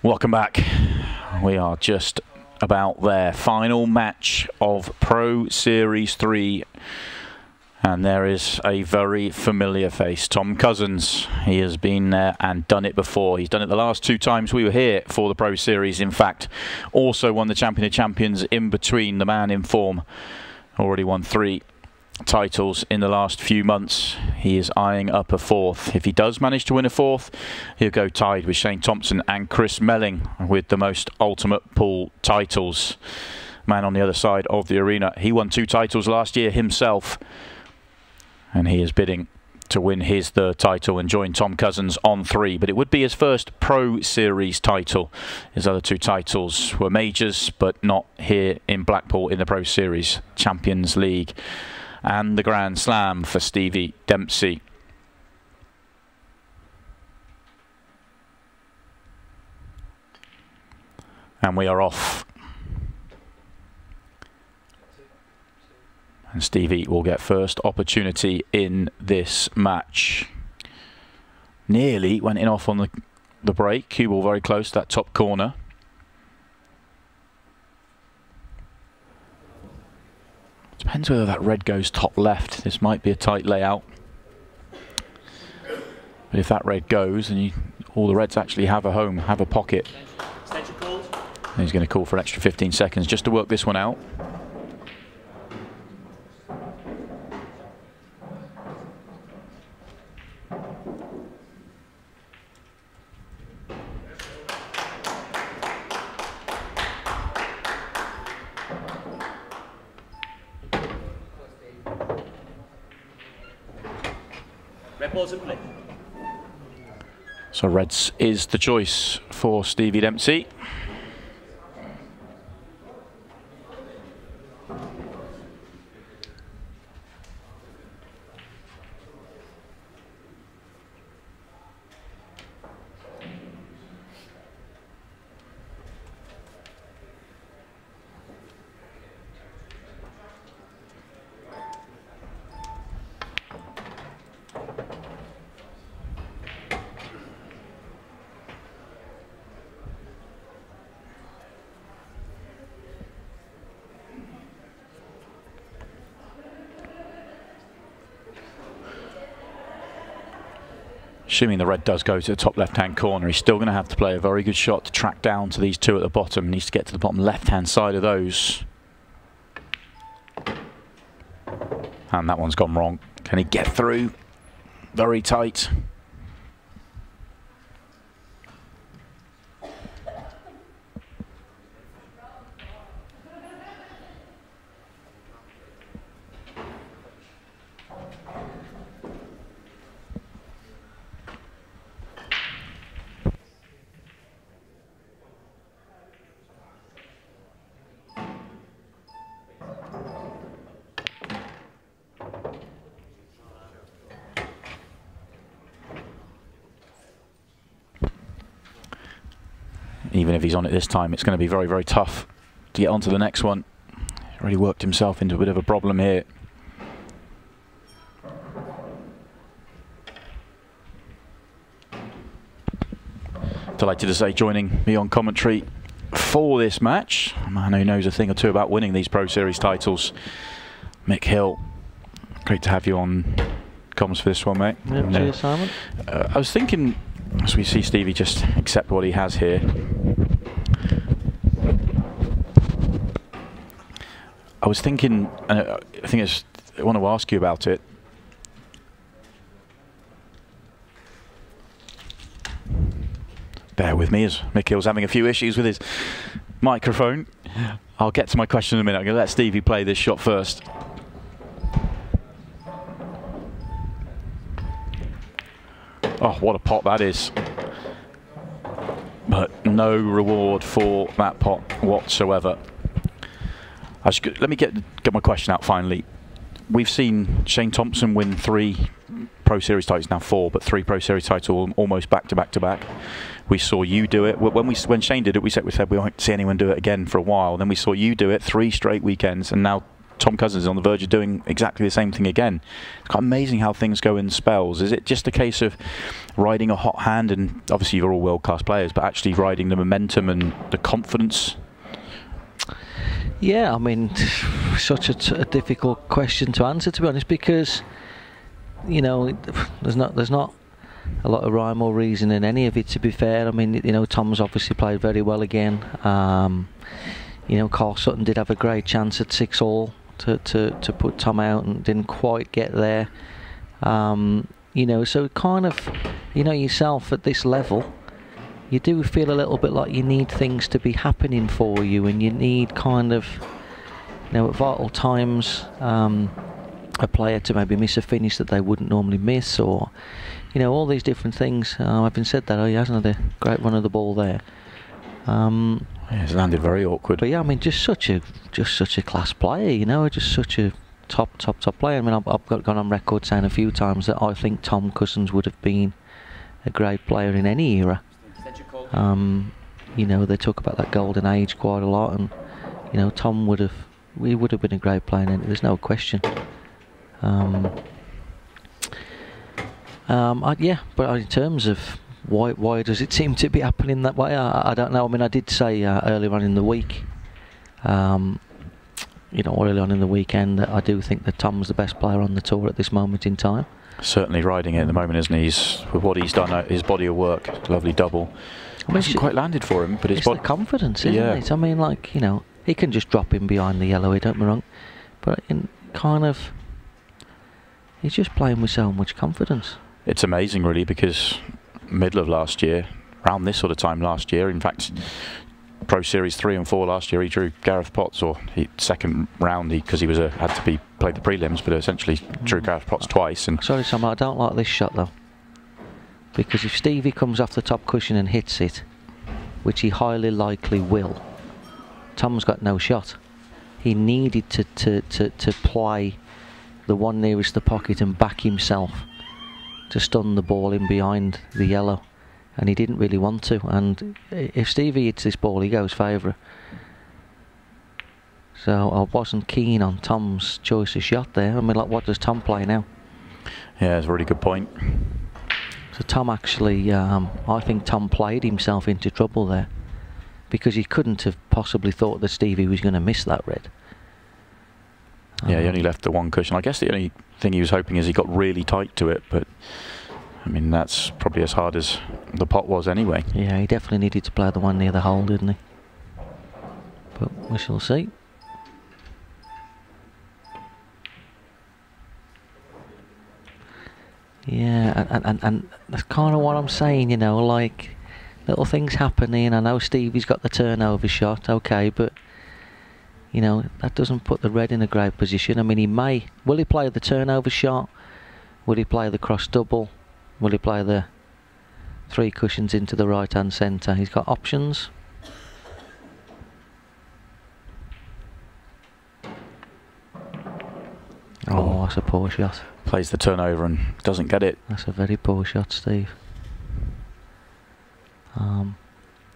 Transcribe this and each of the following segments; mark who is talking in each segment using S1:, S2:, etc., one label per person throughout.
S1: Welcome back. We are just about there. Final match of Pro Series 3. And there is a very familiar face. Tom Cousins. He has been there and done it before. He's done it the last 2 times we were here for the Pro Series. In fact, also won the Champion of Champions in between. The man in form. Already won 3 titles in the last few months. He is eyeing up a 4th. If he does manage to win a 4th, he'll go tied with Shane Thompson and Chris Melling with the most ultimate pool titles. Man on the other side of the arena. He won 2 titles last year himself, and he is bidding to win his 3rd title and join Tom Cousins on 3. But it would be his first Pro Series title. His other 2 titles were majors, but not here in Blackpool in the Pro Series. Champions League and the Grand Slam for Stevie Dempsey. And we are off. And Stevie will get first opportunity in this match. Nearly went in off on the break. Cue ball very close to that top corner. Depends whether that red goes top left. This might be a tight layout. But if that red goes, and all the reds actually have a home, have a pocket. And he's going to call for an extra 15 seconds just to work this one out. So reds is the choice for Stevie Dempsey. Assuming the red does go to the top left-hand corner, he's still going to have to play a very good shot to track down to these 2 at the bottom. He needs to get to the bottom left-hand side of those. And that one's gone wrong. Can he get through? Very tight. Even if he's on it this time, it's going to be very, very tough to get onto the next one. He's already worked himself into a bit of a problem here. Delighted to say, joining me on commentary for this match, a man who knows a thing or two about winning these Pro Series titles, Mick Hill. Great to have you on comms for this one, mate.
S2: Yeah, cheers, Simon.
S1: I was thinking, as we see Stevie just accept what he has here, I was thinking, and I want to ask you about it. Bear with me as Mick Hill's having a few issues with his microphone. I'll get to my question in a minute. I'm going to let Stevie play this shot first. Oh, what a pot that is. But no reward for that pot whatsoever. Let me get my question out finally. We've seen Shane Thompson win 3 Pro Series titles, now 4, but 3 Pro Series titles almost back to back to back. We saw you do it. When Shane did it, we said we won't see anyone do it again for a while. Then we saw you do it 3 straight weekends, and now Tom Cousins is on the verge of doing exactly the same thing again. It's quite amazing how things go in spells. Is it just a case of riding a hot hand, and obviously you're all world-class players, but actually riding the momentum and the confidence?
S2: Yeah, I mean, such a difficult question to answer, to be honest, because you know, there's not a lot of rhyme or reason in any of it, to be fair. I mean, you know, Tom's obviously played very well again. You know, Carl Sutton did have a great chance at 6-all to put Tom out and didn't quite get there. You know, so kind of, you know, yourself at this level, you do feel a little bit like you need things to be happening for you, and you need kind of, you know, at vital times, a player to maybe miss a finish that they wouldn't normally miss, or, you know, all these different things. Having said that, he hasn't had a great run of the ball there.
S1: Yeah, it's landed very awkward.
S2: But yeah, I mean, just such a class player, you know, just such a top player. I mean, I've gone on record saying a few times that I think Tom Cousins would have been a great player in any era. You know, they talk about that golden age quite a lot, and you know, Tom would have been a great player, and there's no question. Yeah, but in terms of why does it seem to be happening that way, I don't know. I mean, I did say earlier on in the week, you know, early on in the weekend, that I do think that Tom's the best player on the tour at this moment in time.
S1: Certainly riding it at the moment, isn't he? With what he's done, his body of work, lovely double. I mean, it's quite landed for him, but
S2: it's the confidence, isn't it? I mean, like, you know, he can just drop in behind the yellow, don't me wrong, but in kind of, he's just playing with so much confidence.
S1: It's amazing, really, because middle of last year, around this sort of time last year, in fact, Pro Series 3 and 4 last year, he drew Gareth Potts, or second round, because he was had to be played the prelims, but essentially drew Gareth Potts twice. And
S2: sorry, Sam, I don't like this shot though, because if Stevie comes off the top cushion and hits it, which he highly likely will, Tom's got no shot. He needed to play the one nearest the pocket and back himself to stun the ball in behind the yellow, and he didn't really want to. And if Stevie hits this ball, he goes favourite. So I wasn't keen on Tom's choice of shot there. I mean, like, what does Tom play now?
S1: Yeah, that's a really good point.
S2: So Tom actually, I think Tom played himself into trouble there, because he couldn't have possibly thought that Stevie was going to miss that red.
S1: Yeah, he only left the one cushion. I guess the only thing he was hoping is he got really tight to it, but I mean, that's probably as hard as the pot was anyway. Yeah,
S2: he definitely needed to play the one near the hole, didn't he? But we shall see. Yeah, and that's kind of what I'm saying, you know, like, little things happening. I know Stevie's got the turnover shot, okay, but you know, that doesn't put the red in a great position. I mean, will he play the turnover shot? Will he play the cross double? Will he play the 3 cushions into the right hand centre? He's got options. Oh, that's a poor shot.
S1: Plays the turnover and doesn't get it.
S2: That's a very poor shot, Steve.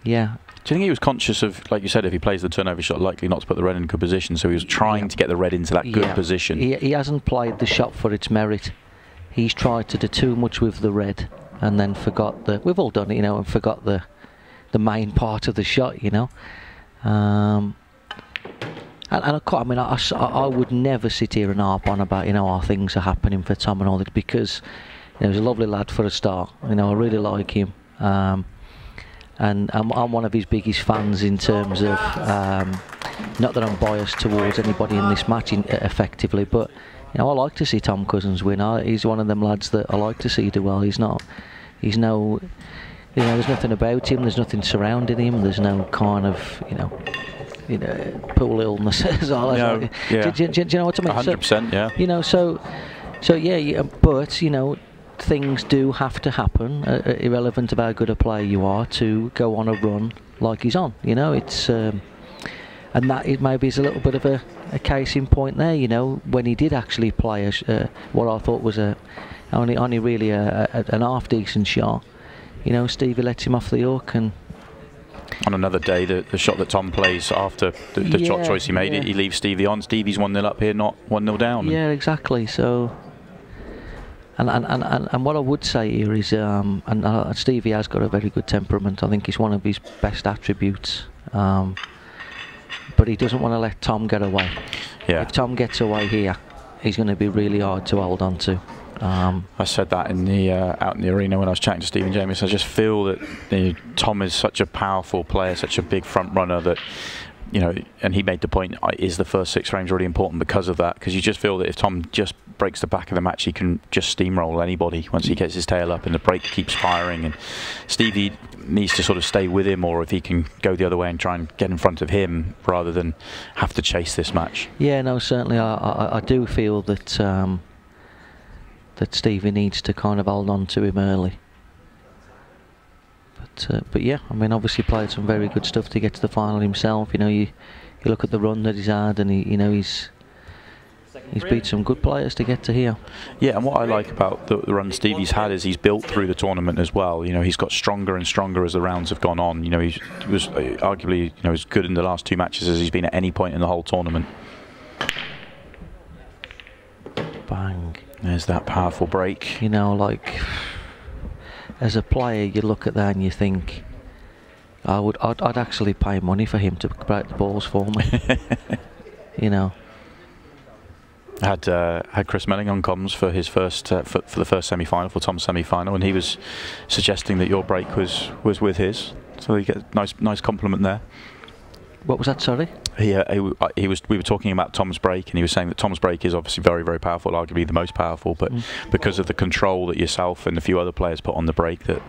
S2: Yeah.
S1: Do you think he was conscious of, like you said, if he plays the turnover shot, likely not to put the red in a good position, so he was trying to get the red into that good position?
S2: He hasn't played the shot for its merit. He's tried to do too much with the red, and then forgot we've all done it, you know, and forgot the main part of the shot, you know. And I mean, I would never sit here and harp on about, you know, how things are happening for Tom and all that, because, you know, he's a lovely lad for a start. You know, I really like him. And I'm one of his biggest fans in terms of, not that I'm biased towards anybody in this match effectively, but, you know, I like to see Tom Cousins win. He's one of them lads that I like to see do well. He's no, you know, there's nothing about him, there's nothing surrounding him, there's no kind of, you know, pool illnesses.
S1: No, yeah.
S2: Do you know what I mean?
S1: 100%, yeah.
S2: You know, so yeah, but, you know, things do have to happen, irrelevant of how good a player you are, to go on a run like he's on. You know, it's and that it maybe is a little bit of a case in point there. You know, when he did actually play what I thought was only really an half decent shot. You know, Stevie lets him off the hook, and
S1: on another day, the shot that Tom plays after the shot choice he made, he leaves Stevie on. Stevie's 1-0 up here, not 1-0 down.
S2: Yeah, exactly. So, and what I would say here is, Stevie has got a very good temperament. I think it's one of his best attributes. But he doesn't want to let Tom get away.
S1: Yeah.
S2: If Tom gets away here, he's going to be really hard to hold on to.
S1: I said that in the out in the arena when I was chatting to Stephen James. I just feel that Tom is such a powerful player, such a big front runner that, you know, and he made the point, is the first 6 frames really important because of that? Because you just feel that if Tom just breaks the back of the match, he can just steamroll anybody once he gets his tail up and the break keeps firing. And Stevie needs to sort of stay with him, or if he can go the other way and try and get in front of him rather than have to chase this match. Yeah, no, certainly I do feel that that Stevie needs to kind of hold on to him early. But yeah, I mean, obviously played some very good stuff to get to the final himself. You know, you look at the run that he's had, and he's beat some good players to get to here. Yeah, and what I like about the run Stevie's had is he's built through the tournament as well. You know, he's got stronger and stronger as the rounds have gone on. You know, he was arguably, you know, as good in the last 2 matches as he's been at any point in the whole tournament. Bang. There's that powerful break. You know, like, as a player, you look at that and you think, I'd actually pay money for him to break the balls for me. You know. Had Chris Melling on comms for his first for the first semi-final, for Tom's semi-final, and he was suggesting that your break was with his, so you get a nice compliment there. What was that? Sorry. We were talking about Tom's break, and he was saying that Tom's break is obviously very, very powerful, arguably the most powerful, but because of the control that yourself and a few other players put on the break, that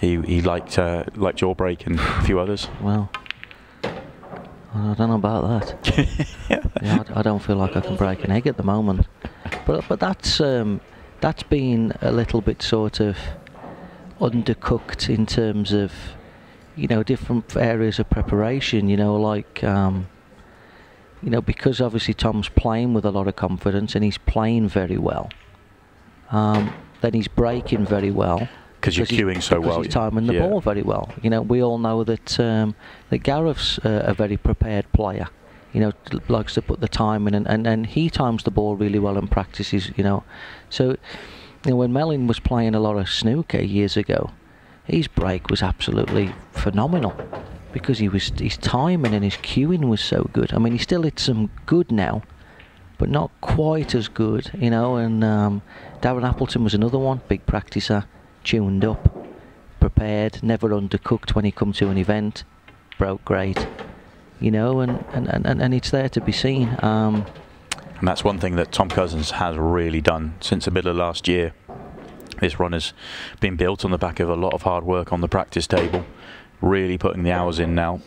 S1: he liked your break and a few others. Well, I don't know about that. Yeah, I don't feel like I can break an egg at the moment, but that's been a little bit sort of undercooked in terms of, you know, different areas of preparation. You know, like you know, because obviously Tom's playing with a lot of confidence and he's playing very well. Then he's breaking very well. Because you're cueing so well. Because he's timing the ball very well. You know, we all know that that Gareth's a very prepared player. You know, likes to put the time in, and he times the ball really well and practices. You know, so you know, when Melling was playing a lot of snooker years ago, his break was absolutely phenomenal because his timing and his cueing was so good. I mean, he still hits some good now, but not quite as good. You know, and Darren Appleton was another one, big practicer. Tuned up, prepared, never undercooked when he come to an event, broke great, you know, and it's there to be seen. And that's one thing that Tom Cousins has really done since the middle of last year. This run has been built on the back of a lot of hard work on the practice table, really putting the hours in now.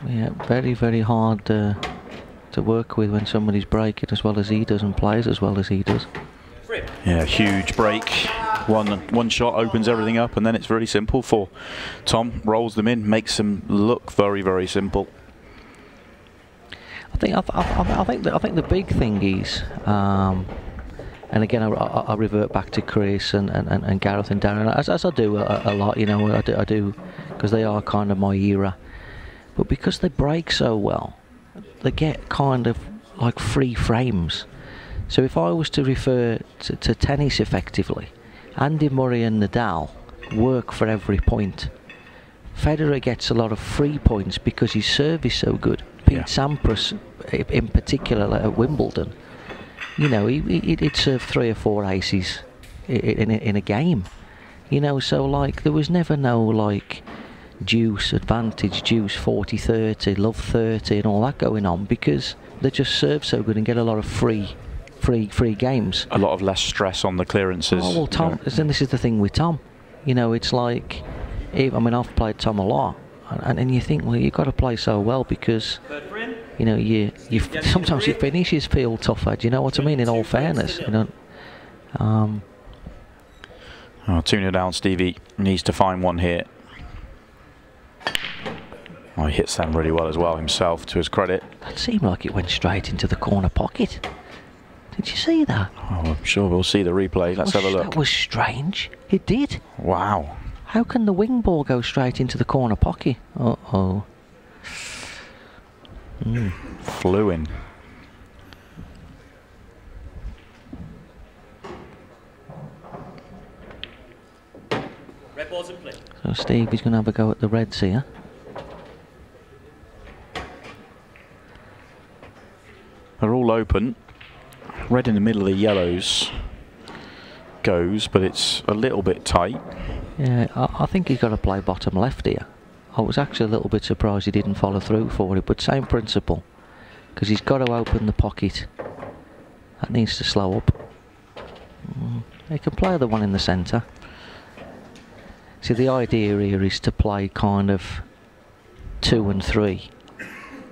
S1: Yeah, very, very hard to work with when somebody's breaking as well as he does and plays as well as he does. Yeah, huge break. One shot opens everything up, and then it's really simple for Tom. Rolls them in, makes them look very, very simple. I think the big thing is, and again I revert back to Chris and Gareth and Darren, as I do a lot. You know, I do because they are kind of my era. But because they break so well, they get kind of like free frames. So if I was to refer to tennis effectively, Andy Murray and Nadal work for every point. Federer gets a lot of free points because his serve is so good. Pete Sampras, in particular, at Wimbledon, you know, he'd serve 3 or 4 aces in a game. You know, so like there was never no like deuce, advantage, deuce, 40-30, love 30 and all that going on because they just serve so good and get a lot of free games. A lot of less stress on the clearances. Oh, well, Tom, and this is the thing with Tom. You know, it's like, I mean, I've played Tom a lot and you think, well, you've got to play so well because, you know, you sometimes your finishes feel tougher, do you know what I mean, in all fairness, you know. 2-0 down, Stevie needs to find one here. Oh, he hits them really well as well himself, to his credit.
S2: That seemed like it went straight into the corner pocket. Did you see that?
S1: Oh, I'm sure we'll see the replay. Let's have a look.
S2: That was strange. It did.
S1: Wow.
S2: How can the wing ball go straight into the corner pocket? Uh-oh.
S1: Flew in.
S3: Red balls in play.
S2: So Stevie's going to have a go at the reds here.
S1: They're all open. Red in the middle of the yellows goes, but it's a little bit tight.
S2: Yeah, I think he's got to play bottom left here. I was actually a little bit surprised he didn't follow through for it, but same principle. Because he's got to open the pocket. That needs to slow up. He can play the one in the centre. See, the idea here is to play kind of 2 and 3.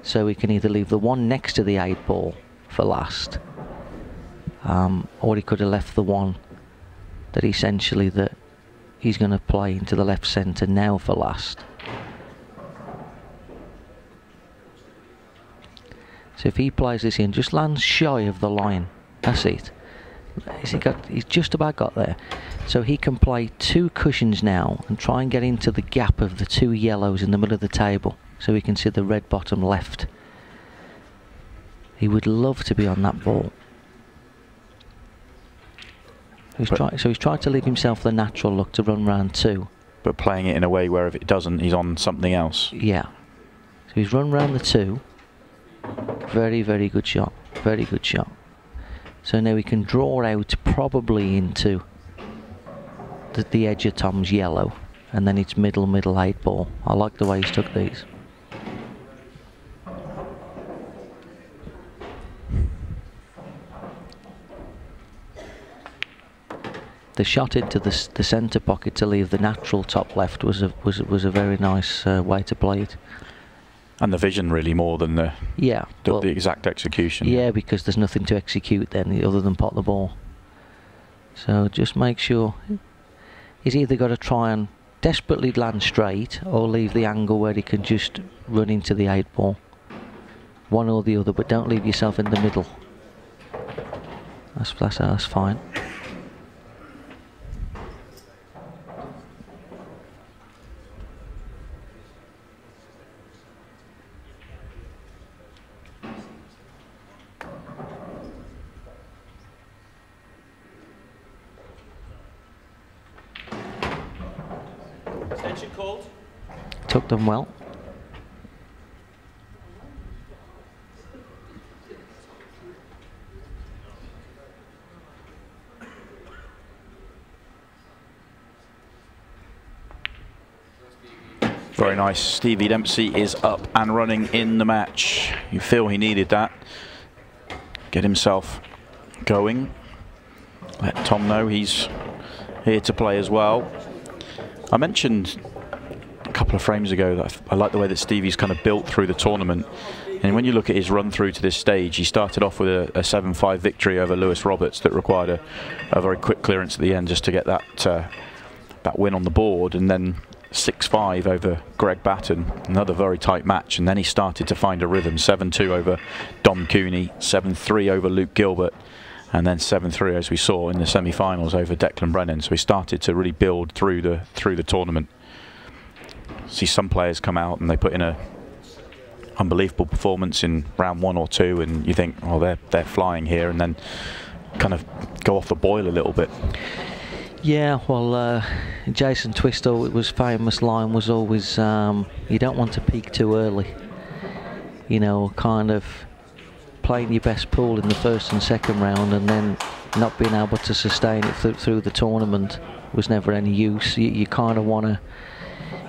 S2: So he can either leave the one next to the 8 ball for last, or he could have left the one that essentially that he's going to play into the left centre now for last. So if he plays this in, just lands shy of the line. That's it. He's just about got there. So he can play 2 cushions now and try and get into the gap of the 2 yellows in the middle of the table, so we can see the red bottom left. He would love to be on that ball. So he's tried to leave himself the natural look to run round 2.
S1: But playing it in a way where if it doesn't, he's on something else.
S2: Yeah. So he's run round the 2. Very, very good shot. Very good shot. So now we can draw out probably into the edge of Tom's yellow, and then it's middle 8 ball. I like the way he's took these. The shot into the centre pocket to leave the natural top left was a very nice way to play it.
S1: And the vision really more than the
S2: well,
S1: the exact execution.
S2: Yeah, because there's nothing to execute then other than pot the ball. So just make sure he's either got to try and desperately land straight or leave the angle where he can just run into the 8 ball. One or the other, but don't leave yourself in the middle. That's fine.
S3: Extension called.
S2: Took them well.
S1: Very nice. Stevie Dempsey is up and running in the match. You feel he needed that. Get himself going. Let Tom know he's here to play as well. I mentioned a couple of frames ago that I like the way that Stevie's kind of built through the tournament. And when you look at his run through to this stage, he started off with a 7-5 victory over Lewis Roberts that required a very quick clearance at the end just to get that win on the board, and then 6-5 over Greg Batten, another very tight match, and then he started to find a rhythm. 7-2 over Dom Cooney, 7-3 over Luke Gilbert, and then 7-3 as we saw in the semi-finals over Declan Brennan. So he started to really build through the tournament. See some players come out and they put in a unbelievable performance in round 1 or 2, and you think, oh, they're flying here, and then kind of go off the boil a little bit.
S2: Yeah, well, Jason Twistall's famous line was always, you don't want to peak too early. You know, kind of playing your best pool in the first and second round and then not being able to sustain it through the tournament was never any use. You kind of want to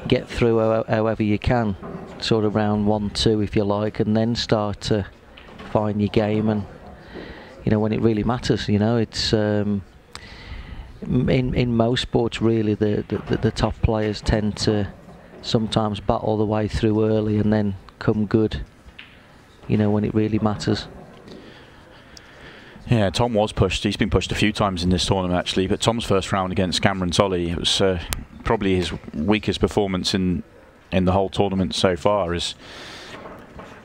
S2: get through however you can, sort of round 1, 2 if you like, and then start to find your game, and you know, when it really matters. You know, it's in most sports really the top players tend to sometimes battle the way through early and then come good, you know, when it really matters.
S1: Yeah, Tom was pushed. He's been pushed a few times in this tournament actually, but Tom's first round against Cameron Tolley, it was probably his weakest performance in in the whole tournament so far is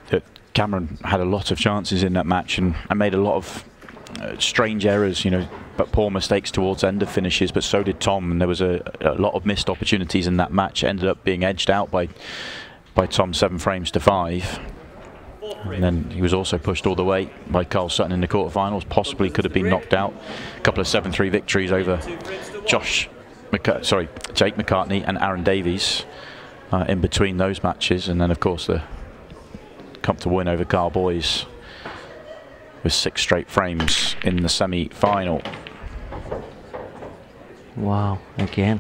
S1: that Cameron had a lot of chances in that match and made a lot of strange errors, you know, but poor mistakes towards end of finishes, but so did Tom, and there was a lot of missed opportunities in that match. It ended up being edged out by Tom 7 frames to 5. And then he was also pushed all the way by Carl Sutton in the quarterfinals. Possibly could have been knocked out. A couple of 7-3 victories over Jake McCartney and Aaron Davies in between those matches. And then, of course, the comfortable win over Carl Boys with 6 straight frames in the semi-final.
S2: Wow, again.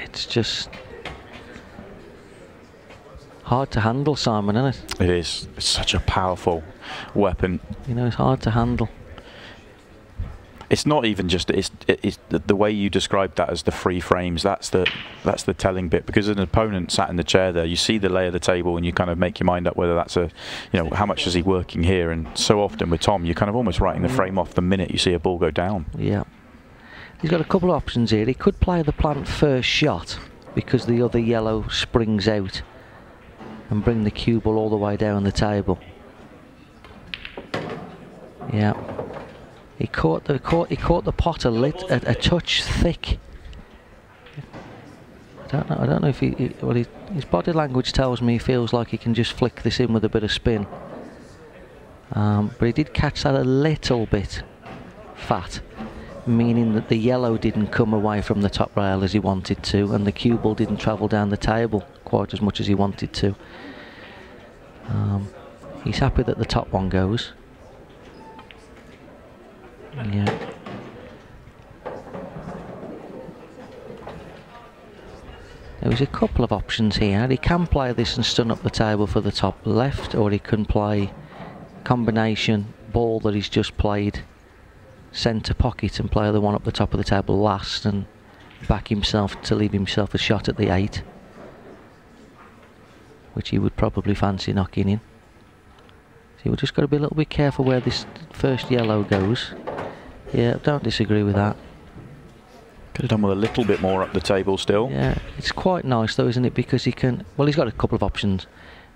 S2: It's just hard to handle, Simon, isn't it?
S1: It is. It's such a powerful weapon.
S2: You know, it's hard to handle.
S1: It's not even just it's the way you described that as the free frames. That's the telling bit, because an opponent sat in the chair there, you see the lay of the table and you kind of make your mind up whether that's a, you know, how much is he working here. And so often with Tom, you're kind of almost writing the frame off the minute you see a ball go down.
S2: Yeah, he's got a couple of options here. He could play the plant first shot because the other yellow springs out and bring the cue ball all the way down the table. Yeah. He caught the pot a touch thick. I don't know if his body language tells me he feels like he can just flick this in with a bit of spin. But he did catch that a little bit fat, meaning that the yellow didn't come away from the top rail as he wanted to, and the cue ball didn't travel down the table quite as much as he wanted to. He's happy that the top one goes. Yeah. There was a couple of options here. He can play this and stun up the table for the top left, or he can play combination ball that he's just played centre pocket and play the one up the top of the table last and back himself to leave himself a shot at the 8, which he would probably fancy knocking in. So we've just got to be a little bit careful where this first yellow goes. Yeah, don't disagree with that.
S1: Could have done with a little bit more up the table still.
S2: Yeah, it's quite nice though, isn't it? Because he can, well, he's got a couple of options,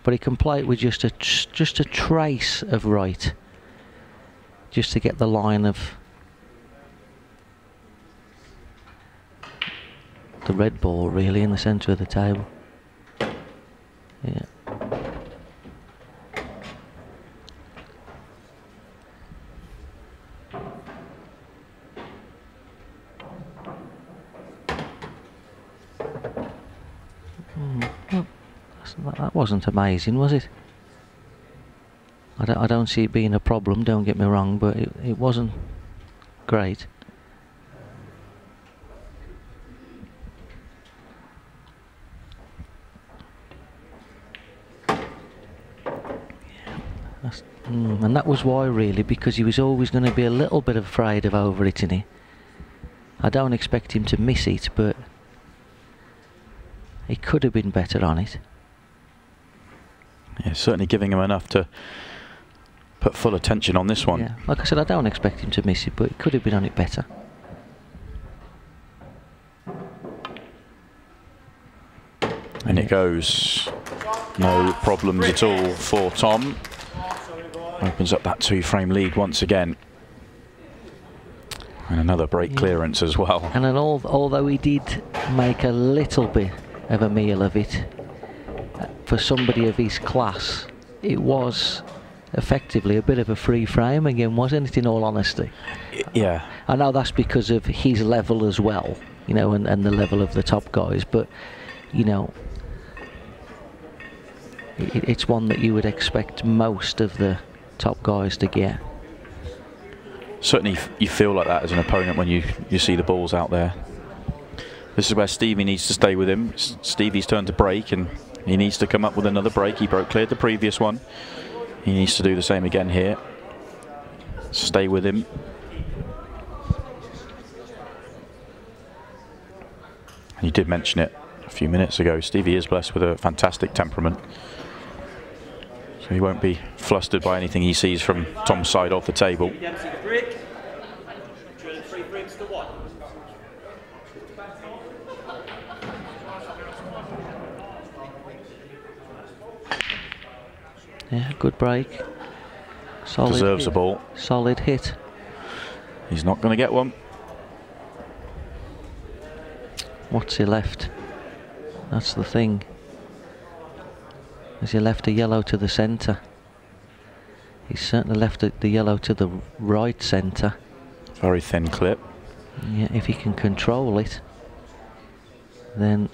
S2: but he can play it with just a trace of right, just to get the line of the red ball really in the centre of the table. Yeah. That wasn't amazing, was it? I don't see it being a problem, don't get me wrong, but it wasn't great. And that was why, really, because he was always going to be a little bit afraid of over-hitting it. I don't expect him to miss it, but he could have been better on it.
S1: Yeah, certainly giving him enough to put full attention on this one.
S2: Yeah, like I said, I don't expect him to miss it, but he could have been on it better.
S1: And it goes. No problems at all for Tom. Opens up that 2-frame lead once again. And another break clearance as well.
S2: And then although he did make a little bit of a meal of it, for somebody of his class, it was effectively a bit of a free frame again, wasn't it, in all honesty?
S1: Yeah.
S2: I know that's because of his level as well, you know, and the level of the top guys, but, you know, it's one that you would expect most of the top guys to get.
S1: Certainly you feel like that as an opponent when you see the balls out there. This is where Stevie needs to stay with him. Stevie's turn to break, and he needs to come up with another break. He cleared the previous one. He needs to do the same again here. Stay with him. And you did mention it a few minutes ago. Stevie is blessed with a fantastic temperament. So he won't be flustered by anything he sees from Tom's side of the table.
S3: Stevie Dempsey to break. Drilling 3 frames to 1.
S2: Yeah, good break. Solid
S1: Deserves
S2: hit.
S1: a ball.
S2: Solid hit.
S1: He's not going to get one.
S2: What's he left? That's the thing. Has he left a yellow to the centre? He's certainly left the yellow to the right centre.
S1: Very thin clip.
S2: Yeah, if he can control it, then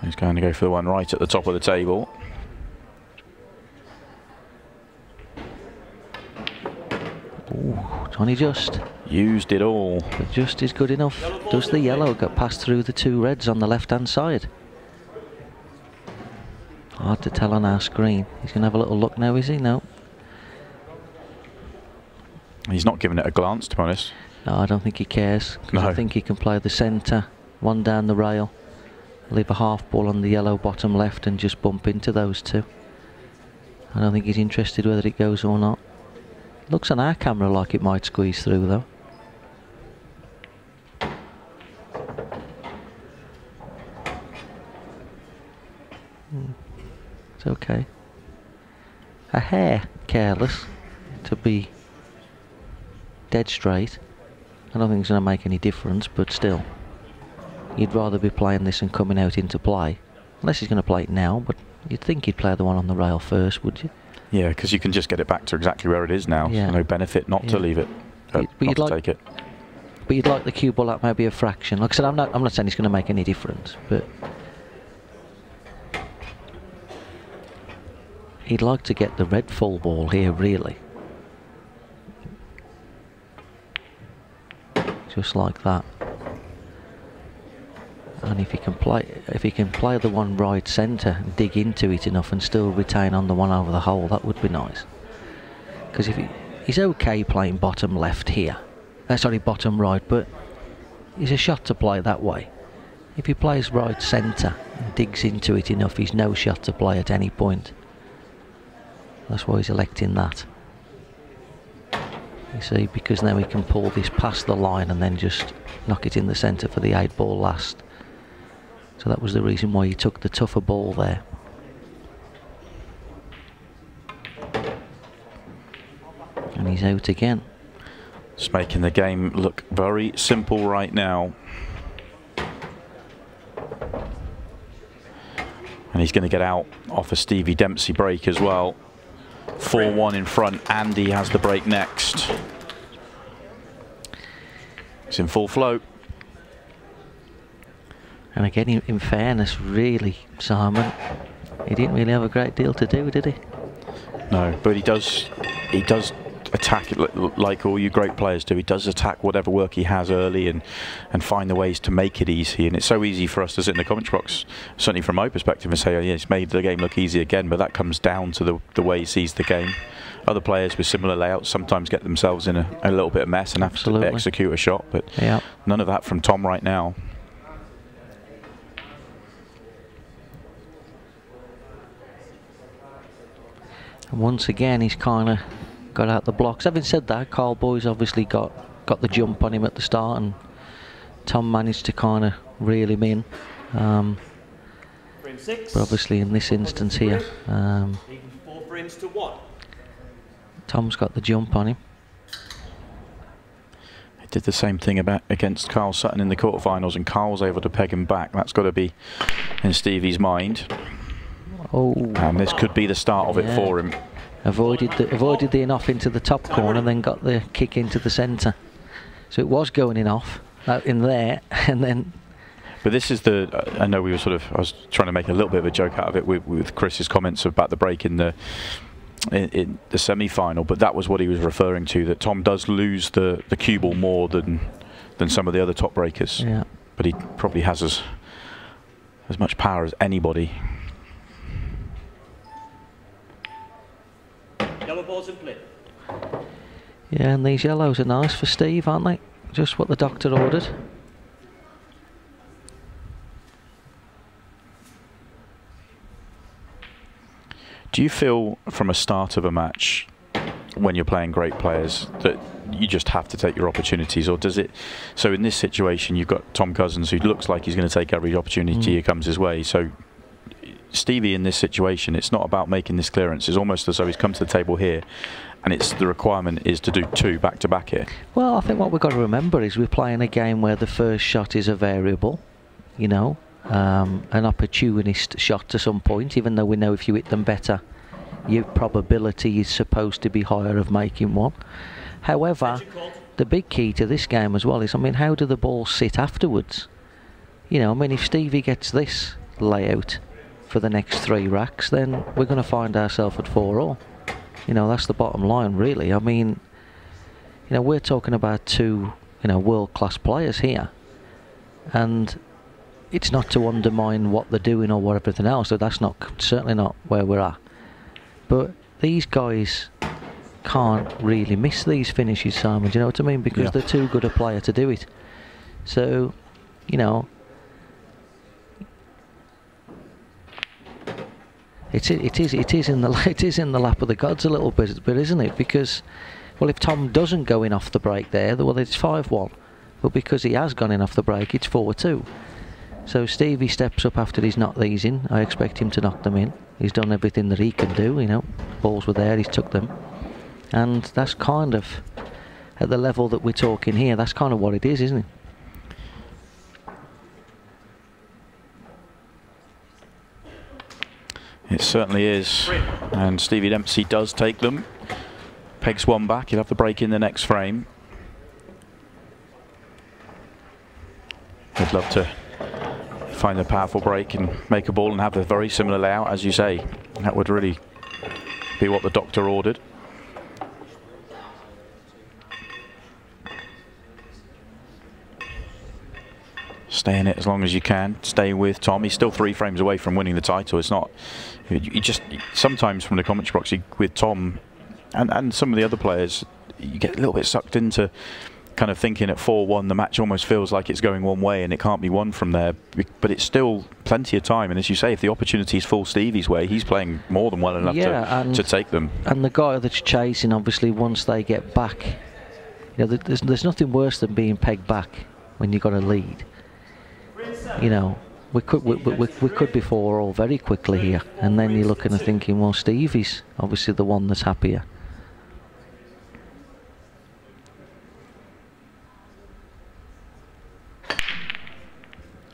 S1: he's going to go for the one right at the top of the table.
S2: ooh, Johnny Just.
S1: Used it all.
S2: But just is good enough. Does the yellow get passed through the two reds on the left-hand side? Hard to tell on our screen. He's going to have a little look now, is he? No.
S1: He's not giving it a glance, to be honest.
S2: No, I don't think he cares. 'Cause
S1: No.
S2: I think he can play the centre, one down the rail, leave a half ball on the yellow bottom left and just bump into those two. I don't think he's interested whether it goes or not. Looks on our camera like it might squeeze through though. It's okay. A hair careless to be dead straight. I don't think it's going to make any difference, but still. You'd rather be playing this and coming out into play. Unless he's going to play it now, but you'd think he'd play the one on the rail first, would you?
S1: Yeah, because you can just get it back to exactly where it is now.
S2: Yeah.
S1: So no benefit not to leave it.
S2: But
S1: Not
S2: you'd
S1: to
S2: like-
S1: take it.
S2: But you'd like the cue ball up maybe a fraction. Like I said, I'm not saying it's going to make any difference, but he'd like to get the red full ball here, really. Just like that. And if he can play the one right centre and dig into it enough and still retain on the one over the hole, that would be nice. Because if he's okay playing bottom left here, sorry, bottom right, but he's a shot to play that way. If he plays right centre and digs into it enough, he's no shot to play at any point. That's why he's electing that. You see, because now he can pull this past the line and then just knock it in the centre for the 8 ball last. So that was the reason why he took the tougher ball there. And he's out again.
S1: It's making the game look very simple right now. And he's going to get out off a Stevie Dempsey break as well. 4-1 in front. Andy has the break next. It's in full flow.
S2: And again, in fairness, really, Simon, he didn't really have a great deal to do, did he?
S1: No, but he does attack it like all you great players do. He does attack whatever work he has early and find the ways to make it easy. And it's so easy for us to sit in the commentary box, certainly from my perspective, and say, oh yeah, he's made the game look easy again, but that comes down to the way he sees the game. Other players with similar layouts sometimes get themselves in a little bit of mess and have to execute a shot, but
S2: yeah,
S1: none of that from Tom right now.
S2: And once again, he's kind of got out the blocks. Having said that, Carl Boy's obviously got the jump on him at the start, and Tom managed to kind of reel him in. But obviously in this instance here, Tom's got the jump on him.
S1: He did the same thing against Carl Sutton in the quarterfinals, and Carl was able to peg him back. That's got to be in Stevie's mind.
S2: Oh,
S1: And this could be the start of it for him.
S2: Avoided the in off into the top corner, then got the kick into the centre. So it was going in off in there, and then.
S1: But this is I know we were I was trying to make a little bit of a joke out of it with Chris's comments about the break in the semi-final, but that was what he was referring to, that Tom does lose the cue ball more than some of the other top breakers.
S2: Yeah.
S1: But he probably has as much power as anybody.
S3: Yellow balls in play.
S2: Yeah, and these yellows are nice for Steve, aren't they? Just what the doctor ordered. Do
S1: you feel from a start of a match, when you're playing great players, that you just have to take your opportunities, or does it? So in this situation, you've got Tom Cousins, who looks like he's going to take every opportunity that comes his way. So Stevie, in this situation, it's not about making this clearance. It's almost as though he's come to the table here, and it's the requirement is to do 2 back-to-back here.
S2: Well, I think what we've got to remember is we're playing a game where the first shot is a variable, you know, an opportunist shot to some point, even though we know if you hit them better, your probability is supposed to be higher of making one. However, the big key to this game as well is, I mean, how do the balls sit afterwards? You know, I mean, if Stevie gets this layout for the next 3 racks, then we're going to find ourselves at 4-all. You know, that's the bottom line, really. I mean, you know, we're talking about 2, you know, world-class players here, and it's not to undermine what they're doing or what everything else. So that's certainly not where we're at. But these guys can't really miss these finishes, Simon. Do you know what I mean? Because they're too good a player to do it. So, you know, it is in the lap of the gods a little bit, isn't it? Because, well, if Tom doesn't go in off the break there, well, it's 5-1. But because he has gone in off the break, it's 4-2. So Stevie steps up after he's knocked these in. I expect him to knock them in. He's done everything that he can do, you know. Balls were there, he's took them. And that's kind of, at the level that we're talking here, that's kind of what it is, isn't it?
S1: It certainly is. And Stevie Dempsey does take them. Pegs one back. He'll have the break in the next frame. I'd love to find a powerful break and make a ball and have a very similar layout, as you say. That would really be what the doctor ordered. Stay in it as long as you can. Stay with Tom. He's still 3 frames away from winning the title. It's not. You just sometimes from the commentary box with Tom and some of the other players, you get a little bit sucked into kind of thinking at 4-1 the match almost feels like it's going one way and it can't be won from there. But it's still plenty of time. And as you say, if the opportunities fall Stevie's way, he's playing more than well enough to take them. And
S2: the guy that's chasing, obviously, once they get back, you know, there's nothing worse than being pegged back when you've got a lead. You know, we could be 4-all very quickly here, and then you're looking and thinking, well, Stevie's obviously the one that's happier.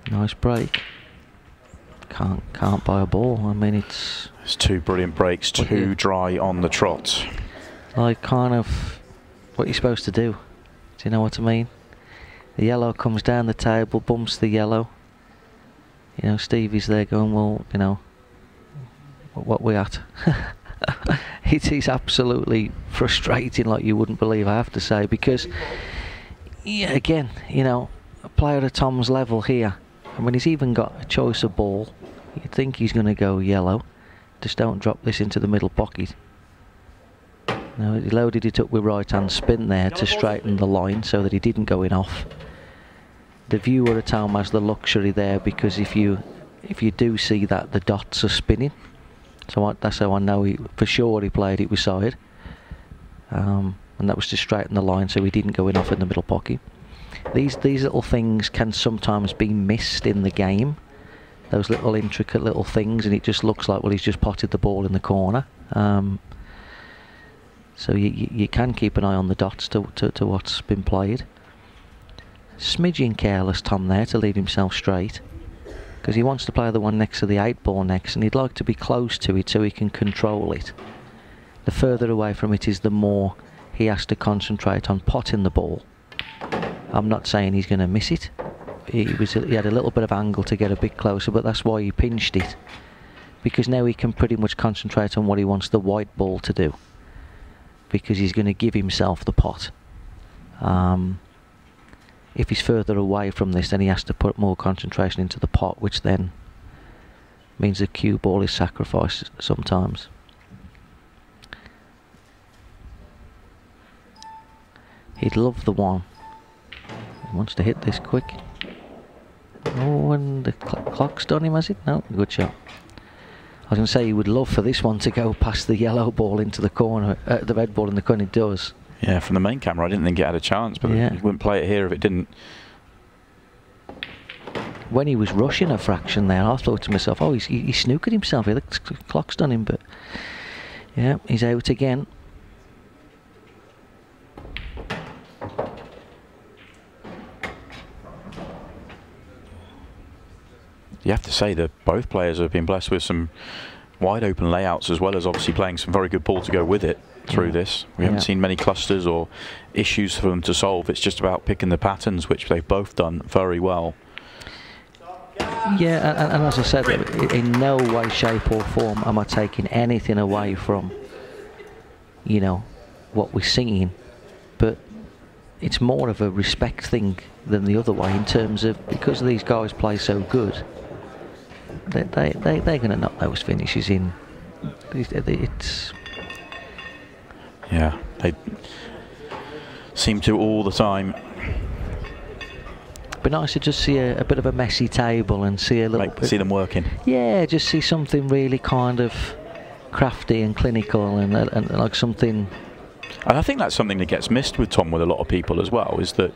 S2: Nice break. Can't buy a ball. I mean, it's
S1: 2 brilliant breaks, 2 dry on the trot.
S2: Like kind of what you're supposed to do. Do you know what I mean? The yellow comes down the table, bumps the yellow. You know, Stevie's there going, well, you know, what we at? It is absolutely frustrating, like you wouldn't believe, I have to say, because, yeah, again, you know, a player at Tom's level here, I mean, he's even got a choice of ball. You'd think he's going to go yellow. Just don't drop this into the middle pocket. No, he loaded it up with right-hand spin there to straighten the line so that he didn't go in off. The viewer at home has the luxury there, because if you do see that, the dots are spinning. So that's how I know for sure he played it with side. And that was to straighten the line so he didn't go in off in the middle pocket. These little things can sometimes be missed in the game. Those little intricate little things, and it just looks like, well, he's just potted the ball in the corner. So you can keep an eye on the dots to what's been played. Smidging careless Tom there to leave himself straight, because he wants to play the one next to the 8 ball next, and he'd like to be close to it so he can control it. The further away from it is, the more he has to concentrate on potting the ball. I'm not saying he's going to miss it. He had a little bit of angle to get a bit closer, but that's why he pinched it, because now he can pretty much concentrate on what he wants the white ball to do, because he's going to give himself the pot. If he's further away from this, then he has to put more concentration into the pot, which then means the cue ball is sacrificed sometimes. He'd love the one. He wants to hit this quick. Oh, and the clock's done him, has it? No, good shot. I was going to say he would love for this one to go past the yellow ball into the corner, the red ball in the corner. It does.
S1: Yeah, from the main camera, I didn't think it had a chance, but
S2: Yeah.
S1: you wouldn't play it here if it didn't.
S2: When he was rushing a fraction there, I thought to myself, oh, he snookered himself. The clock's done him, but yeah, he's out again.
S1: You have to say that both players have been blessed with some wide open layouts, as well as obviously playing some very good ball to go with it through this. We haven't seen many clusters or issues for them to solve. It's just about picking the patterns, which they've both done very well.
S2: Yeah, and as I said, in no way, shape or form am I taking anything away from, you know, what we're singing, but it's more of a respect thing than the other way, in terms of, because these guys play so good, they're going to knock those finishes in. It's
S1: Yeah, they seem to all the time.
S2: be nice to just see a bit of a messy table and see a little bit,
S1: See them working.
S2: yeah, just see something really kind of crafty and clinical, and like something.
S1: And I think that's something that gets missed with Tom, with a lot of people as well, is that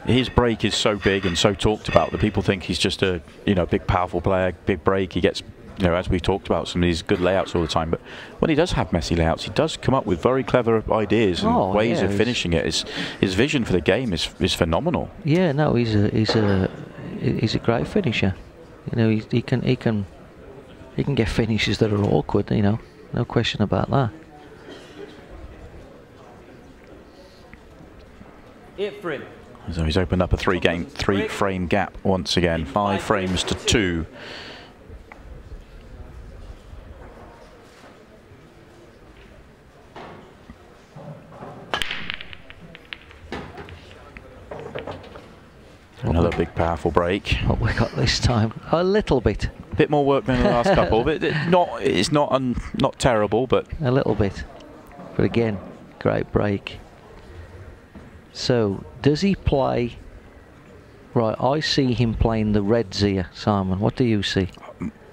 S1: his break is so big and so talked about that people think he's just a, you know, big powerful player, big break. He gets, you know, as we've talked about, some of these good layouts all the time. But when he does have messy layouts, he does come up with very clever ideas and ways of finishing it. His vision for the game is phenomenal.
S2: Yeah, no, he's a great finisher. You know, he can get finishes that are awkward. You know, no question about that.
S3: Hit for him.
S1: So he's opened up a three-frame gap once again, 5 frames to 2. Another big powerful break.
S2: What we got this time? A little bit.
S1: Bit more work than the last couple, but it's not terrible, but
S2: A little bit. But again, great break. So, does he play... Right, I see him playing the reds here, Simon. What do you see?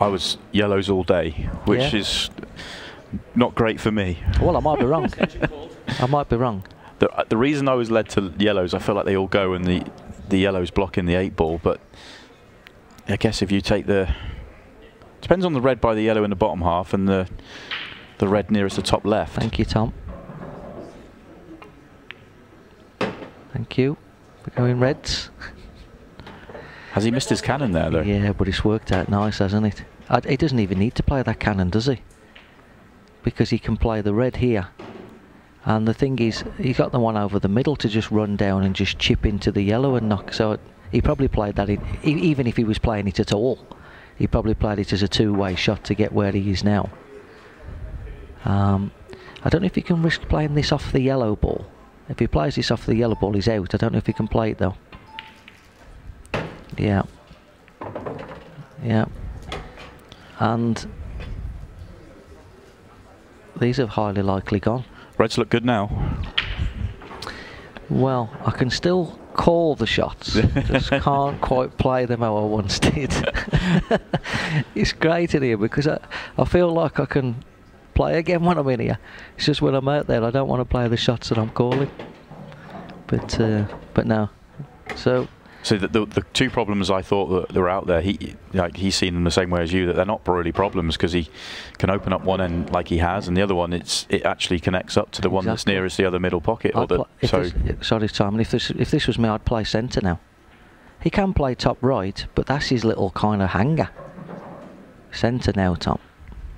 S1: I was yellows all day, which is not great for me.
S2: Well, I might be wrong. I might be wrong.
S1: The reason I was led to yellows, I feel like they all go and the yellows blocking the 8-ball, but I guess if you take the... Depends on the red by the yellow in the bottom half and the red nearest the top left.
S2: Thank you, Tom. Thank you for going reds.
S1: Has he missed his cannon there, though?
S2: Yeah, but it's worked out nice, hasn't it? He doesn't even need to play that cannon, does he? Because he can play the red here. And the thing is, he's got the one over the middle to just run down and just chip into the yellow and knock. So he probably played that in, even if he was playing it at all, he probably played it as a two-way shot to get where he is now. I don't know if he can risk playing this off the yellow ball. If he plays this off the yellow ball, he's out. I don't know if he can play it though. Yeah. Yeah. And these have highly likely gone.
S1: Reds look good now.
S2: Well, I can still call the shots, just can't quite play them how I once did. It's great in here because I feel like I can play again when I'm in here. It's just when I'm out there I don't want to play the shots that I'm calling. But no. So
S1: the two problems I thought that were out there, he's seen them the same way as you, that they're not really problems, because he can open up one end like he has, and the other one it actually connects up to the one that's nearest the other middle pocket.
S2: Sorry, Simon. If this was me, I'd play centre now. He can play top right, but that's his little kind of hanger. Centre now, Tom.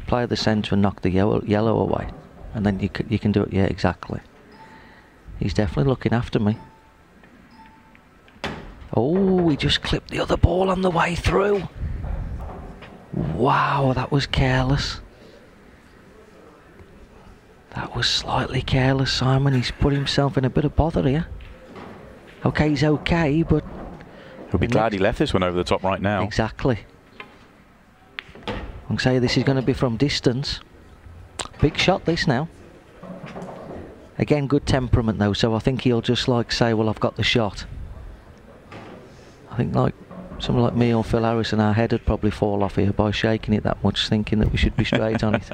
S2: Play the centre and knock the yellow away, and then you can do it. Yeah, exactly. He's definitely looking after me. Oh, he just clipped the other ball on the way through. Wow, that was careless. That was slightly careless, Simon. He's put himself in a bit of bother here. Okay, he's okay, but...
S1: He'll be glad he left this one over the top right now.
S2: Exactly. I'm saying this is going to be from distance. Big shot this now. Again, good temperament though, so I think he'll just like say, well, I've got the shot. I think like someone like me or Phil Harrison, our head would probably fall off here by shaking it that much, thinking that we should be straight on it.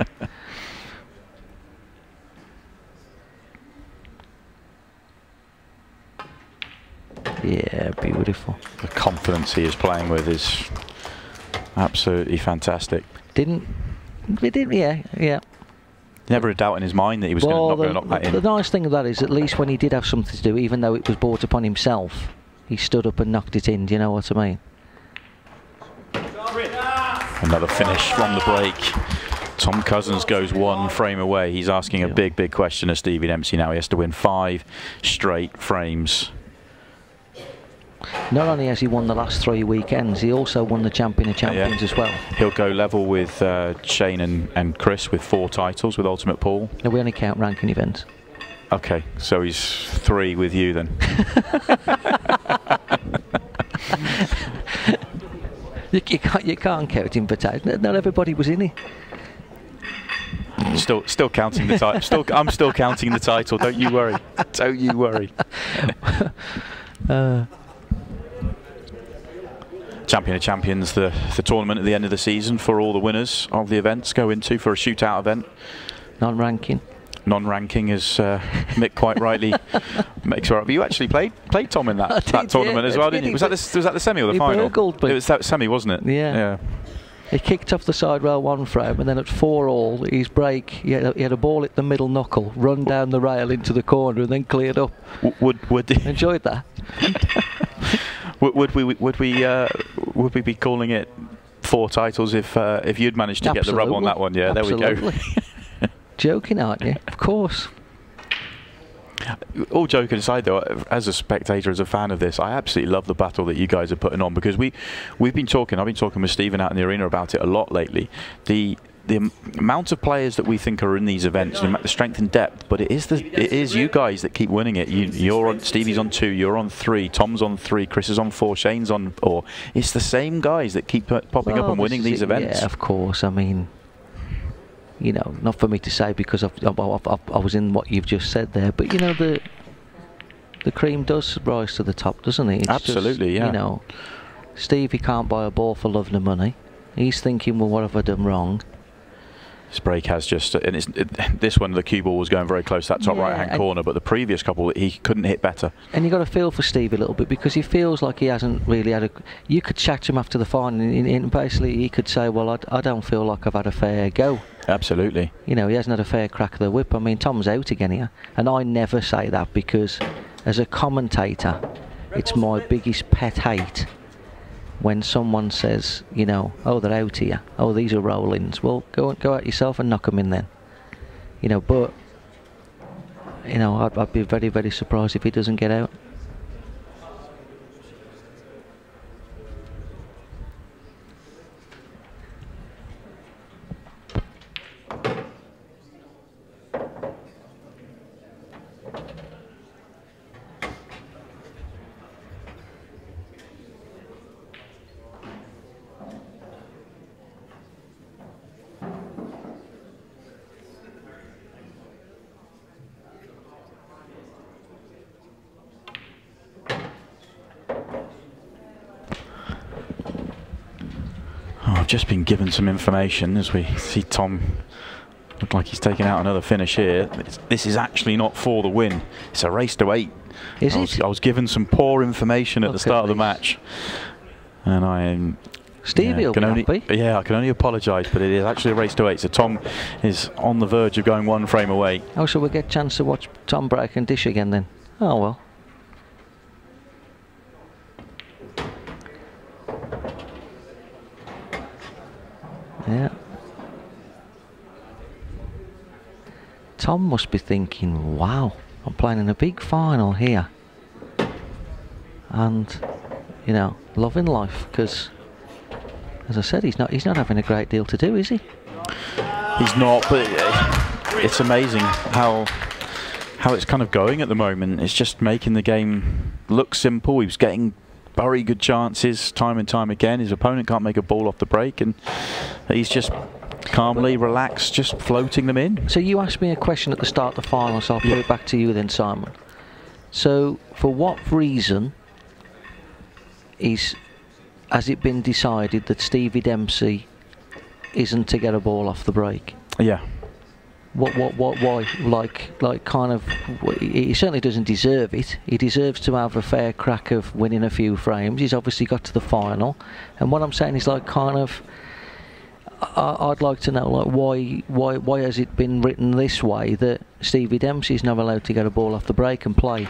S2: Yeah, beautiful.
S1: The confidence he is playing with is absolutely fantastic.
S2: Yeah.
S1: Never a doubt in his mind that he was not going to knock that in.
S2: The nice thing of that is, at least when he did have something to do, even though it was brought upon himself, he stood up and knocked it in. Do you know what I mean?
S1: Another finish from the break. Tom Cousins goes one frame away. He's asking a big question of Stevie Dempsey now. He has to win 5 straight frames.
S2: Not only has he won the last 3 weekends, he also won the Champion of Champions as well.
S1: He'll go level with Shane and Chris with 4 titles with Ultimate Pool.
S2: No, we only count ranking events.
S1: Okay, so he's 3 with you then.
S2: you can't count him for titles. Not everybody was in it.
S1: Still counting the title. I'm still counting the title. Don't you worry. Don't you worry. Champion of Champions, the tournament at the end of the season for all the winners of the events go into for a shootout event.
S2: Non-ranking.
S1: Non-ranking, as Mick quite rightly makes her up. You actually played Tom in that tournament as well, didn't you? Was that the semi or the final?
S2: Burgled,
S1: it was that semi, wasn't it?
S2: Yeah. He kicked off the side rail 1 frame, and then at 4-all, his break, he had a ball at the middle knuckle, run down the rail into the corner, and then cleared up. Enjoyed that.
S1: Would we be calling it 4 titles if you'd managed to get the rub on that one? Yeah,
S2: Absolutely.
S1: There we go.
S2: Joking, aren't you? Of course.
S1: All joking aside, though, as a spectator, as a fan of this, I absolutely love the battle that you guys are putting on, because we've been talking. I've been talking with Stephen out in the arena about it a lot lately. The amount of players that we think are in these events, the strength and depth, but it is you guys that keep winning it. You're on, Stevie's on 2, you're on 3, Tom's on 3, Chris is on 4, Shane's on 4. It's the same guys that keep popping up and winning these events.
S2: Yeah, of course. I mean, you know, not for me to say, because I was in what you've just said there, but you know, the cream does rise to the top, doesn't it? It's
S1: absolutely,
S2: just,
S1: yeah.
S2: You know, Stevie can't buy a ball for love nor money. He's thinking, well, what have I done wrong?
S1: This break has just, and this one, the cue ball was going very close to that top right-hand corner, but the previous couple, he couldn't hit better.
S2: And you got to feel for Stevie a little bit, because he feels like he hasn't really had a. You could chat to him after the final, and basically he could say, well, I don't feel like I've had a fair go.
S1: Absolutely.
S2: You know, he hasn't had a fair crack of the whip. I mean, Tom's out again here, and I never say that, because as a commentator, it's my biggest pet hate when someone says, you know, oh, they're out here, oh, these are roll-ins. Well, go out yourself and knock them in then. You know, but, you know, I'd be very, very surprised if he doesn't get out.
S1: I've just been given some information as we see Tom look like he's taking out another finish here. This is actually not for the win. It's a race to 8.
S2: Is it?
S1: I was given some poor information at the start of the match, and I am.
S2: Stevie will be happy.
S1: Yeah, I can only apologise, but it is actually a race to 8. So Tom is on the verge of going 1 frame away.
S2: Oh, so we'll get a chance to watch Tom break and dish again then. Oh well. Yeah. Tom must be thinking, wow, I'm playing in a big final here. And, you know, loving life, because, as I said, he's not having a great deal to do, is he?
S1: He's not, but it's amazing how it's kind of going at the moment. It's just making the game look simple. He was getting very good chances time and time again. His opponent can't make a ball off the break, and he's just calmly relaxed, just floating them in.
S2: So you asked me a question at the start of the final, so I'll put it back to you then, Simon. So for what reason has it been decided that Stevie Dempsey isn't to get a ball off the break?
S1: Yeah.
S2: why? Like, kind of, he certainly doesn't deserve it. He deserves to have a fair crack of winning a few frames. He's obviously got to the final, and what I'm saying is, like, kind of, I'd like to know, like, why has it been written this way that Stevie Dempsey is not allowed to get a ball off the break and play?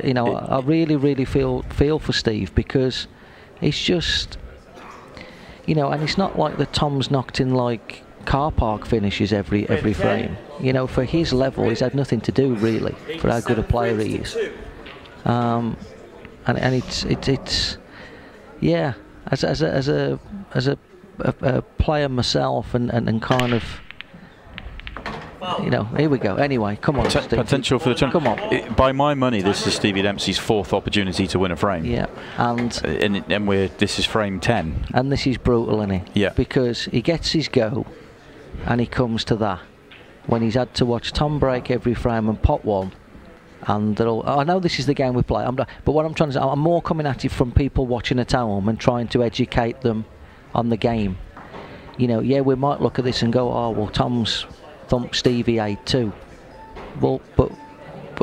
S2: You know, I really feel for Steve, because it's just, you know, and it's not like the Tom's knocked in like car park finishes every frame. You know, for his level, he's had nothing to do really for how good a player he is. And it's yeah, as a player myself, and kind of, you know, here we go. Anyway, come on, Steve.
S1: Potential for the turn.
S2: Come on.
S1: By my money, this is Stevie Dempsey's 4th opportunity to win a frame.
S2: Yeah, and
S1: this is frame 10.
S2: And this is brutal, isn't it?
S1: Yeah.
S2: Because he gets his go, and he comes to that when he's had to watch Tom break every frame and pot one. And they're all, I know this is the game we play, but what I'm trying to say, I'm more coming at it from people watching at home and trying to educate them on the game. You know, yeah, we might look at this and go, oh well, Tom's thumped Stevie 8-2. Well, but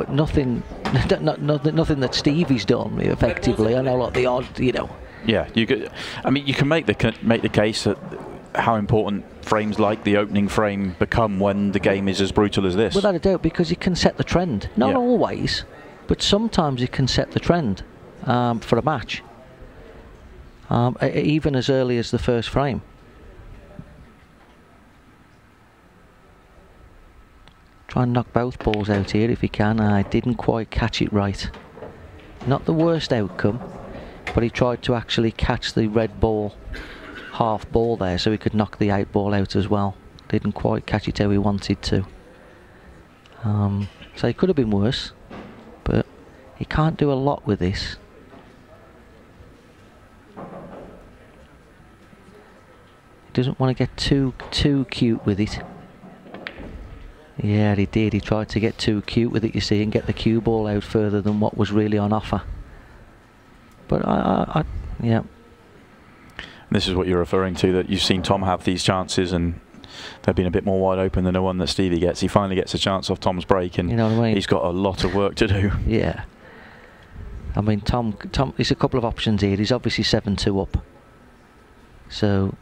S2: nothing that Stevie's done effectively. I know, like, the odd, you know.
S1: Yeah, you could. I mean, you can make the case that how important frames like the opening frame become when the game is as brutal as this.
S2: Without a doubt, because it can set the trend. Not always, but sometimes it can set the trend for a match. Even as early as the first frame. Try and knock both balls out here if he can. I didn't quite catch it right. Not the worst outcome, but he tried to actually catch the red ball, half ball there, so he could knock the 8 ball out as well. Didn't quite catch it how he wanted to. So it could have been worse, but he can't do a lot with this. He doesn't want to get too cute with it. Yeah, he did. He tried to get too cute with it, you see, and get the cue ball out further than what was really on offer. But yeah.
S1: This is what you're referring to, that you've seen Tom have these chances and they've been a bit more wide open than the one that Stevie gets. He finally gets a chance off Tom's break, and, you know what I mean, he's got a lot of work to do.
S2: Yeah. I mean, Tom, there's a couple of options here. He's obviously 7-2 up. So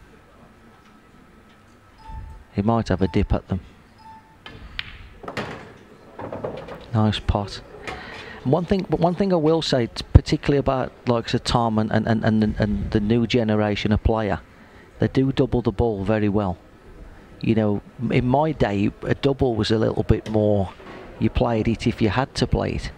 S2: he might have a dip at them. Nice pot. And one thing I will say, particularly about like Sir Tom and the new generation of player, they do double the ball very well. You know, in my day, a double was a little bit more, you played it if you had to play it.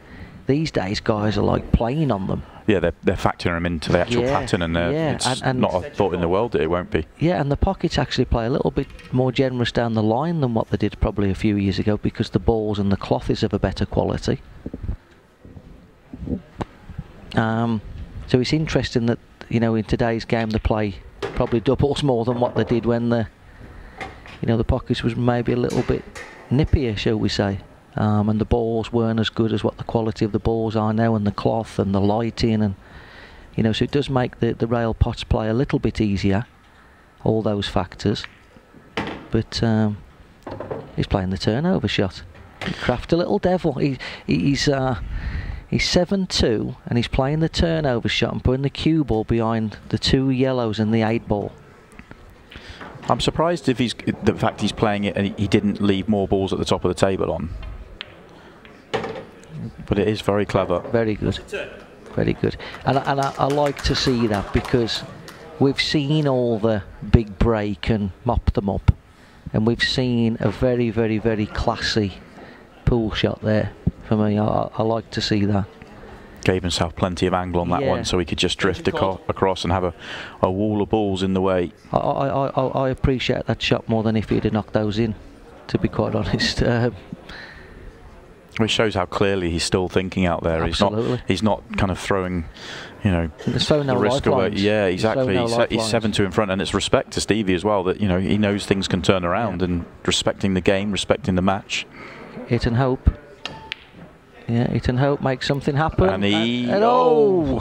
S2: These days, guys are like playing on them.
S1: Yeah, they're factoring them into the actual pattern, and it's not a thought in the world that it won't be. Yeah,
S2: and the pockets actually play a little bit more generous down the line than what they did probably a few years ago, because the balls and the cloth is of a better quality. So it's interesting that, you know, in today's game they play probably doubles more than what they did when the pockets was maybe a little bit nippier, shall we say. And the balls weren't as good as what the quality of the balls are now, and the cloth and the lighting, and you know, so it does make the rail pots play a little bit easier, all those factors. But he's playing the turnover shot. Craft a little devil. He's 7-2 and he's playing the turnover shot and putting the cue ball behind the 2 yellows and the 8 ball.
S1: I'm surprised if the fact he's playing it and he didn't leave more balls at the top of the table on. But it is very clever.
S2: Very good. Very good. And I like to see that, because we've seen all the big break and mop them up, and we've seen a very, very, very classy pool shot there. For me, I like to see that.
S1: Gave himself plenty of angle on that one, so he could just drift across and have a wall of balls in the way.
S2: I appreciate that shot more than if he'd have knocked those in, to be quite honest.
S1: Which shows how clearly he's still thinking out there.
S2: Absolutely.
S1: He's not kind of throwing, you know,
S2: the risk away.
S1: Yeah, exactly. He's 7-2 in front, and it's respect to Stevie as well, that, you know, he knows things can turn around, and respecting the game, respecting the match.
S2: Hit and hope. Yeah, hit and hope, make something happen.
S1: And he...
S2: oh!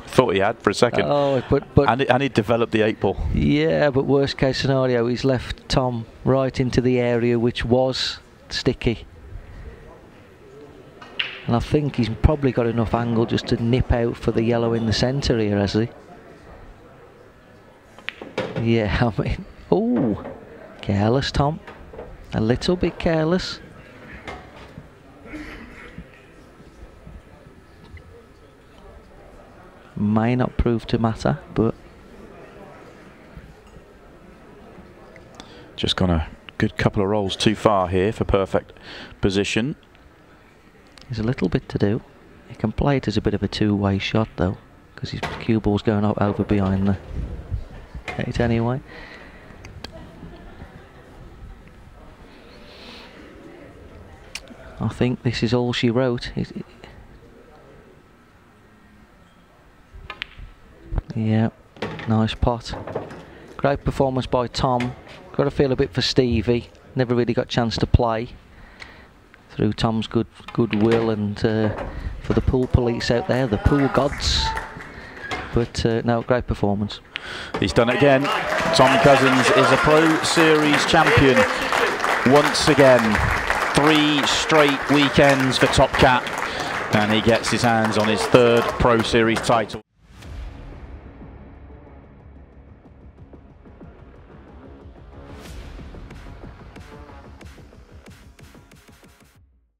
S1: Thought he had for a second.
S2: Oh, but
S1: and he developed the 8-ball.
S2: Yeah, but worst case scenario, he's left Tom right into the area which was sticky. And I think he's probably got enough angle just to nip out for the yellow in the centre here, has he? Yeah, I mean... Oh! Careless, Tom. A little bit careless. May not prove to matter, but...
S1: Just gone a good couple of rolls too far here for perfect position.
S2: There's a little bit to do. He can play it as a bit of a two-way shot though, because his cue ball's going over behind the gate anyway. I think this is all she wrote. Yeah, nice pot. Great performance by Tom. Got to feel a bit for Stevie. Never really got a chance to play through Tom's goodwill and for the pool police out there, the pool gods. But no, great performance.
S1: He's done it again. Tom Cousins is a Pro Series champion once again. 3 straight weekends for Top Cat, and he gets his hands on his 3rd Pro Series title.